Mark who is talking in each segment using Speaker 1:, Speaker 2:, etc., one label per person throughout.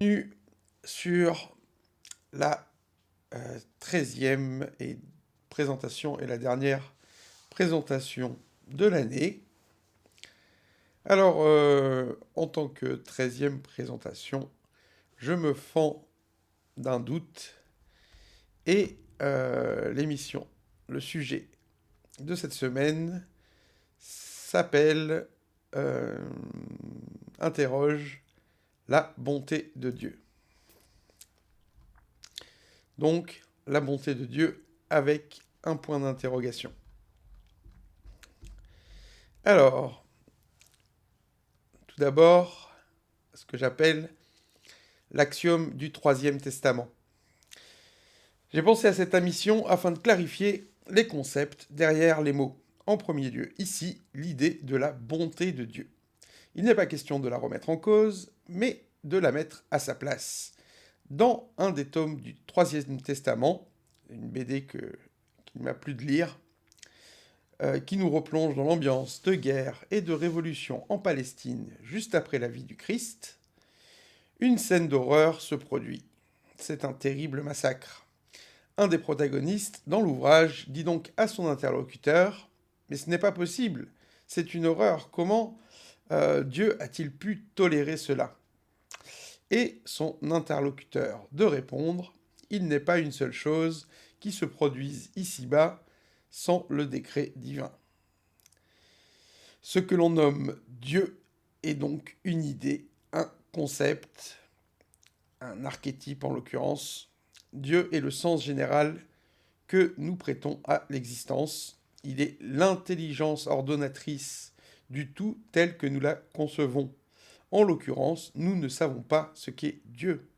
Speaker 1: continue sur la 13e présentation et la dernière présentation de l'année. Alors, en tant que 13e présentation, je me fends d'un doute et l'émission, le sujet de cette semaine s'appelle Interroge la bonté de Dieu. Donc, la bonté de Dieu avec un point d'interrogation. Alors, tout d'abord, ce que j'appelle l'axiome du Troisième Testament. J'ai pensé à cette émission afin de clarifier les concepts derrière les mots. En premier lieu, ici, l'idée de la bonté de Dieu. Il n'est pas question de la remettre en cause, mais de la mettre à sa place. Dans un des tomes du Troisième Testament, une BD qu'il m'a plu de lire, qui nous replonge dans l'ambiance de guerre et de révolution en Palestine juste après la vie du Christ, une scène d'horreur se produit. C'est un terrible massacre. Un des protagonistes dans l'ouvrage dit donc à son interlocuteur « Mais ce n'est pas possible, c'est une horreur, comment Dieu a-t-il pu tolérer cela ?» Et son interlocuteur de répondre « Il n'est pas une seule chose qui se produise ici-bas sans le décret divin. » Ce que l'on nomme Dieu est donc une idée, un concept, un archétype en l'occurrence. Dieu est le sens général que nous prêtons à l'existence. Il est l'intelligence ordonnatrice du tout tel que nous la concevons. En l'occurrence, nous ne savons pas ce qu'est Dieu.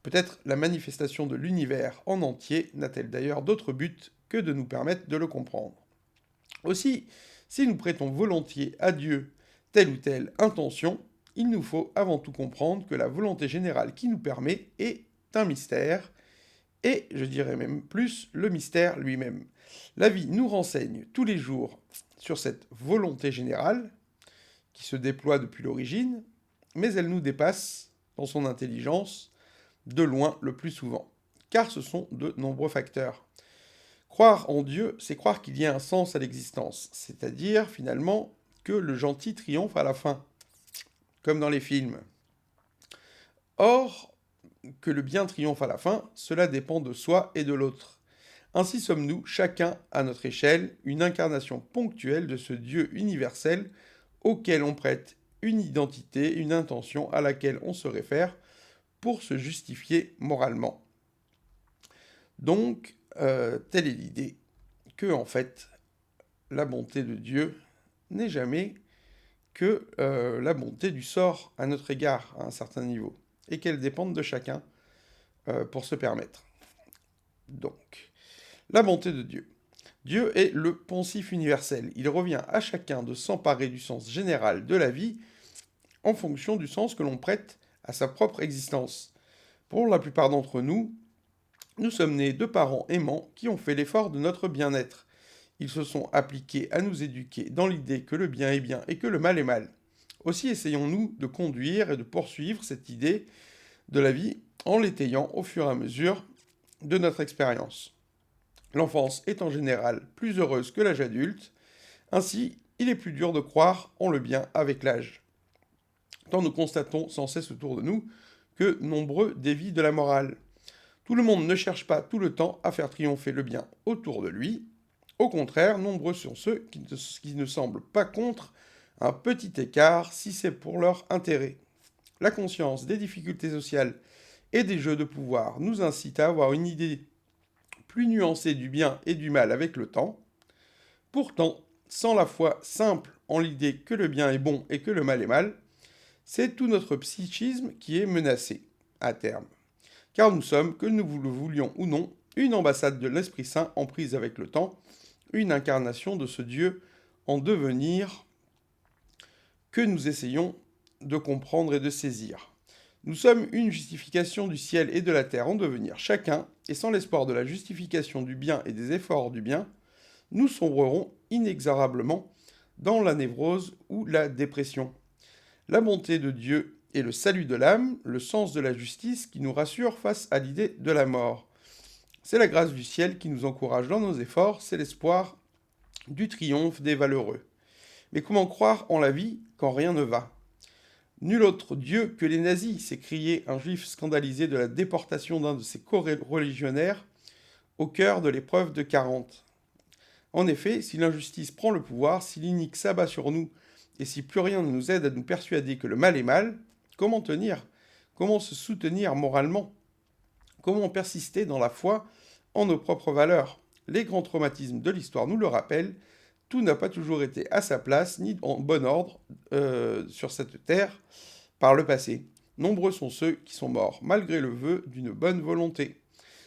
Speaker 1: Peut-être la manifestation de l'univers en entier n'a-t-elle d'ailleurs d'autre but que de nous permettre de le comprendre. Aussi, si nous prêtons volontiers à Dieu telle ou telle intention, il nous faut avant tout comprendre que la volonté générale qui nous permet est un mystère, et je dirais même plus le mystère lui-même. La vie nous renseigne tous les jours sur cette volonté générale qui se déploie depuis l'origine, mais elle nous dépasse dans son intelligence de loin le plus souvent, car ce sont de nombreux facteurs. Croire en Dieu, c'est croire qu'il y a un sens à l'existence, c'est-à-dire finalement que le gentil triomphe à la fin, comme dans les films. Or, que le bien triomphe à la fin, cela dépend de soi et de l'autre. Ainsi sommes-nous, chacun à notre échelle, une incarnation ponctuelle de ce Dieu universel auquel on prête une identité, une intention à laquelle on se réfère pour se justifier moralement. Donc, telle est l'idée que, en fait, la bonté de Dieu n'est jamais que la bonté du sort à notre égard à un certain niveau, et qu'elle dépende de chacun pour se permettre. Donc, la bonté de Dieu. Dieu est le poncif universel. Il revient à chacun de s'emparer du sens général de la vie en fonction du sens que l'on prête à sa propre existence. Pour la plupart d'entre nous, nous sommes nés de parents aimants qui ont fait l'effort de notre bien-être. Ils se sont appliqués à nous éduquer dans l'idée que le bien est bien et que le mal est mal. Aussi essayons-nous de conduire et de poursuivre cette idée de la vie en l'étayant au fur et à mesure de notre expérience. L'enfance est en général plus heureuse que l'âge adulte, ainsi il est plus dur de croire en le bien avec l'âge. Tant nous constatons sans cesse autour de nous que nombreux dévient de la morale. Tout le monde ne cherche pas tout le temps à faire triompher le bien autour de lui. Au contraire, nombreux sont ceux qui ne semblent pas contre un petit écart si c'est pour leur intérêt. La conscience des difficultés sociales et des jeux de pouvoir nous incite à avoir une idée plus nuancée du bien et du mal avec le temps. Pourtant, sans la foi simple en l'idée que le bien est bon et que le mal est mal, c'est tout notre psychisme qui est menacé, à terme. Car nous sommes, que nous le voulions ou non, une ambassade de l'Esprit Saint en prise avec le temps, une incarnation de ce Dieu en devenir que nous essayons de comprendre et de saisir. Nous sommes une justification du ciel et de la terre en devenir chacun, et sans l'espoir de la justification du bien et des efforts du bien, nous sombrerons inexorablement dans la névrose ou la dépression. La bonté de Dieu et le salut de l'âme, le sens de la justice qui nous rassure face à l'idée de la mort. C'est la grâce du ciel qui nous encourage dans nos efforts, c'est l'espoir du triomphe des valeureux. Mais comment croire en la vie quand rien ne va? Nul autre Dieu que les nazis, s'est crié un juif scandalisé de la déportation d'un de ses co-religionnaires au cœur de l'épreuve de 40. En effet, si l'injustice prend le pouvoir, si l'inique s'abat sur nous, et si plus rien ne nous aide à nous persuader que le mal est mal, comment tenir? Comment se soutenir moralement? Comment persister dans la foi en nos propres valeurs? Les grands traumatismes de l'histoire nous le rappellent, tout n'a pas toujours été à sa place, ni en bon ordre sur cette terre par le passé. Nombreux sont ceux qui sont morts, malgré le vœu d'une bonne volonté.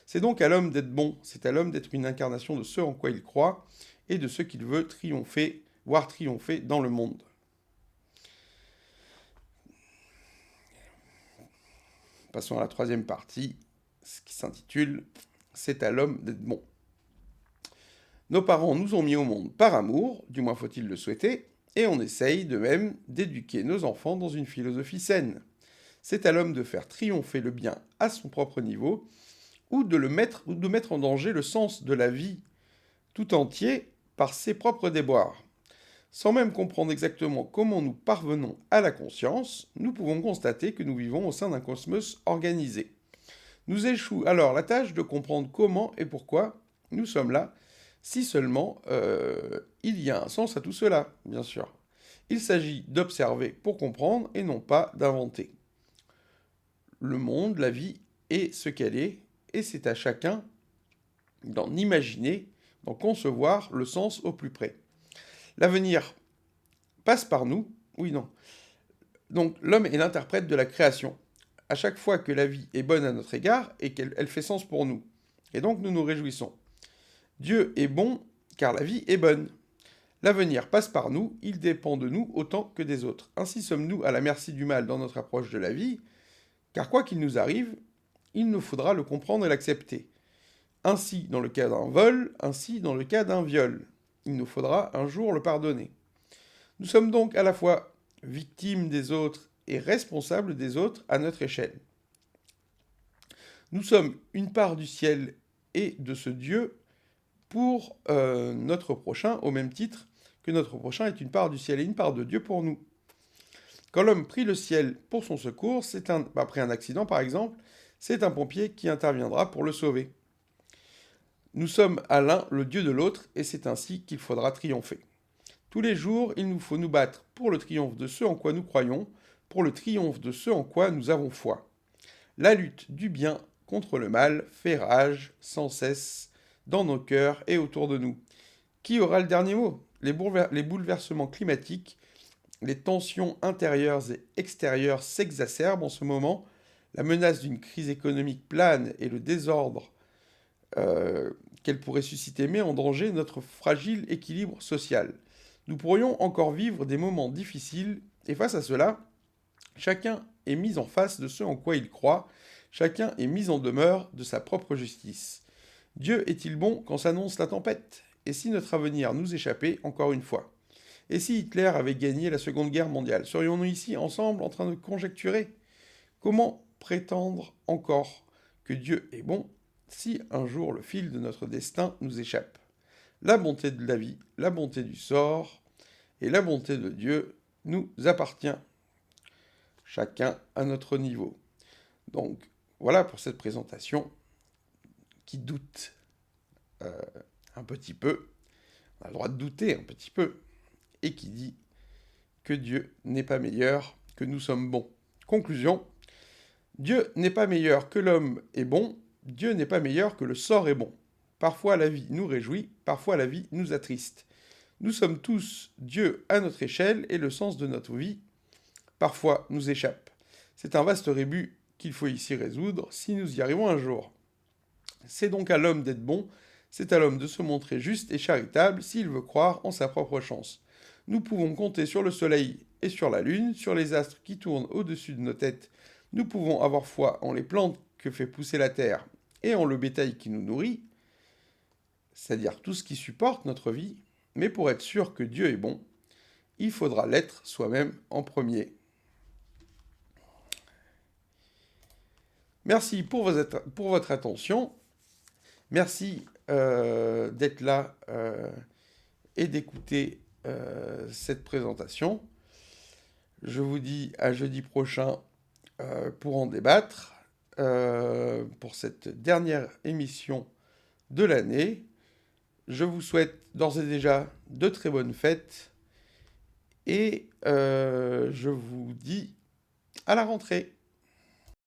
Speaker 1: C'est donc à l'homme d'être bon, c'est à l'homme d'être une incarnation de ce en quoi il croit, et de ce qu'il veut triompher, voir triompher dans le monde. Passons à la troisième partie, ce qui s'intitule « C'est à l'homme d'être bon ». Nos parents nous ont mis au monde par amour, du moins faut-il le souhaiter, et on essaye de même d'éduquer nos enfants dans une philosophie saine. C'est à l'homme de faire triompher le bien à son propre niveau, ou de mettre en danger le sens de la vie tout entier par ses propres déboires. Sans même comprendre exactement comment nous parvenons à la conscience, nous pouvons constater que nous vivons au sein d'un cosmos organisé. Nous échoue alors la tâche de comprendre comment et pourquoi nous sommes là, si seulement il y a un sens à tout cela, bien sûr. Il s'agit d'observer pour comprendre et non pas d'inventer. Le monde, la vie est ce qu'elle est, et c'est à chacun d'en imaginer, d'en concevoir le sens au plus près. L'avenir passe par nous, oui, non. Donc l'homme est l'interprète de la création. À chaque fois que la vie est bonne à notre égard et qu'elle fait sens pour nous. Et donc nous nous réjouissons. Dieu est bon car la vie est bonne. L'avenir passe par nous, il dépend de nous autant que des autres. Ainsi sommes-nous à la merci du mal dans notre approche de la vie, car quoi qu'il nous arrive, il nous faudra le comprendre et l'accepter. Ainsi dans le cas d'un vol, ainsi dans le cas d'un viol. Il nous faudra un jour le pardonner. Nous sommes donc à la fois victimes des autres et responsables des autres à notre échelle. Nous sommes une part du ciel et de ce Dieu pour notre prochain, au même titre que notre prochain est une part du ciel et une part de Dieu pour nous. Quand l'homme prie le ciel pour son secours, après un accident par exemple, c'est un pompier qui interviendra pour le sauver. Nous sommes à l'un le Dieu de l'autre, et c'est ainsi qu'il faudra triompher. Tous les jours, il nous faut nous battre pour le triomphe de ce en quoi nous croyons, pour le triomphe de ce en quoi nous avons foi. La lutte du bien contre le mal fait rage sans cesse dans nos cœurs et autour de nous. Qui aura le dernier mot? Les bouleversements climatiques, les tensions intérieures et extérieures s'exacerbent en ce moment, la menace d'une crise économique plane et le désordre qu'elle pourrait susciter met en danger notre fragile équilibre social. Nous pourrions encore vivre des moments difficiles, et face à cela, chacun est mis en face de ce en quoi il croit, chacun est mis en demeure de sa propre justice. Dieu est-il bon quand s'annonce la tempête? Et si notre avenir nous échappait, encore une fois? Et si Hitler avait gagné la Seconde Guerre mondiale? Serions-nous ici ensemble en train de conjecturer? Comment prétendre encore que Dieu est bon si un jour le fil de notre destin nous échappe? La bonté de la vie, la bonté du sort et la bonté de Dieu nous appartient, chacun à notre niveau. Donc voilà pour cette présentation qui doute un petit peu, on a le droit de douter un petit peu, et qui dit que Dieu n'est pas meilleur, que nous sommes bons. Conclusion, Dieu n'est pas meilleur que l'homme est bon, Dieu n'est pas meilleur que le sort est bon. Parfois la vie nous réjouit, parfois la vie nous attriste. Nous sommes tous Dieu à notre échelle et le sens de notre vie, parfois, nous échappe. C'est un vaste rébut qu'il faut ici résoudre si nous y arrivons un jour. C'est donc à l'homme d'être bon, c'est à l'homme de se montrer juste et charitable s'il veut croire en sa propre chance. Nous pouvons compter sur le soleil et sur la lune, sur les astres qui tournent au-dessus de nos têtes. Nous pouvons avoir foi en les plantes que fait pousser la terre et en le bétail qui nous nourrit, c'est-à-dire tout ce qui supporte notre vie, mais pour être sûr que Dieu est bon, il faudra l'être soi-même en premier. Merci pour votre attention. Merci d'être là et d'écouter cette présentation. Je vous dis à jeudi prochain pour en débattre, pour cette dernière émission de l'année. Je vous souhaite d'ores et déjà de très bonnes fêtes et je vous dis à la rentrée.